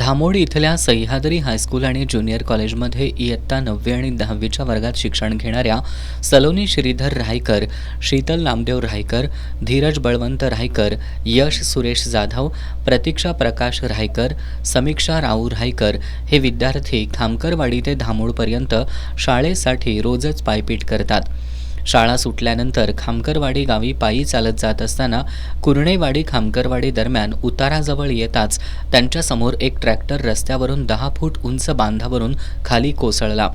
धामोड इथल्या सह्याद्री हायस्कूल आणि ज्युनियर कॉलेजमध्ये इयत्ता 9वी आणि 10वीच्या वर्गात शिक्षण घेणाऱ्या सलोनी श्रीधर रायकर, शीतल नामदेव रायकर, धीरज बळवंत रायकर, यश सुरेश जाधव, प्रतीक्षा प्रकाश रायकर, समीक्षा राऊ रायकर हे विद्यार्थी खामकरवाडी ते धामोडपर्यंत शाळेसाठी रोजच पायपीट करतात. शाळा सुटल्यानंतर खामकरवाडी गावी पायी चालत जात असताना कुर्णेवाडी खामकरवाडी दरम्यान उताराजवळ येताच त्यांच्यासमोर एक ट्रॅक्टर रस्त्यावरून 10 फूट उंच बांधावरून खाली कोसळला.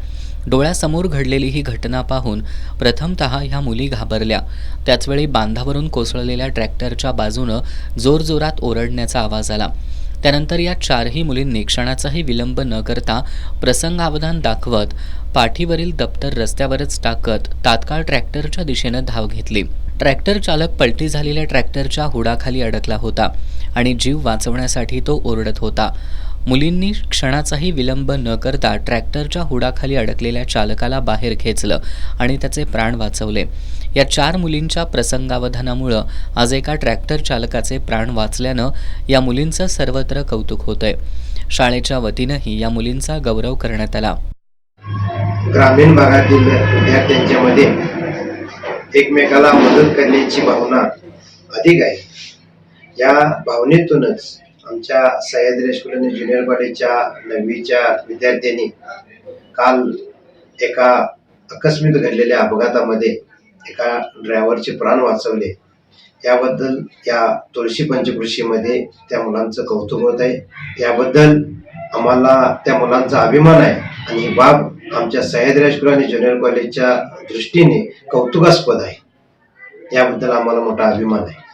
डोळ्यासमोर घडलेली ही घटना पाहून प्रथमतः ह्या मुली घाबरल्या. त्याचवेळी बांधावरून कोसळलेल्या ट्रॅक्टरच्या बाजूनं जोरजोरात ओरडण्याचा आवाज आला. त्यानंतर या चारही मुलींनी क्षणाचाही विलंब न करता प्रसंगावधान दाखवत पाठीवरील दप्तर रस्त्यावरच टाकत तात्काळ ट्रॅक्टरच्या दिशेनं धाव घेतली. ट्रॅक्टर चालक पलटी झालेल्या ट्रॅक्टरच्या हुडाखाली अडकला होता आणि जीव वाचवण्यासाठी तो ओरडत होता. मुलींनी क्षणाचाही विलंब न करता ट्रॅक्टरच्या हुडाखाली अडकलेल्या चालकाला बाहेर खेचलं आणि त्याचे प्राण वाचवले. या 4 मुलींच्या प्रसंगावधानामुळं आज एका ट्रॅक्टर चालकाचे प्राण वाचल्यानं या मुलींचं सर्वत्र कौतुक होतंय. शाळेच्या वतीनंही या मुलींचा गौरव करण्यात आला. ग्रामीण भागातील विद्यार्थ्यांच्या मध्ये एकमेकाला मदत करण्याची भावना अधिक आहे. या भावनेतूनच आमच्या सह्याद्री हायस्कूल आणि ज्युनियर कॉलेजच्या 9वीच्या विद्यार्थ्यांनी काल एका आकस्मिक घडलेल्या अपघातामध्ये एका ड्रायव्हरचे प्राण वाचवले. याबद्दल या तुळशी पंचकृषीमध्ये त्या मुलांचं कौतुक होत आहे. याबद्दल आम्हाला त्या मुलांचा अभिमान आहे आणि ही बाब आमच्या सह्याद्री हायस्कूल आणि ज्युनियर कॉलेजच्या दृष्टीने कौतुकास्पद आहे. याबद्दल आम्हाला मोठा अभिमान आहे.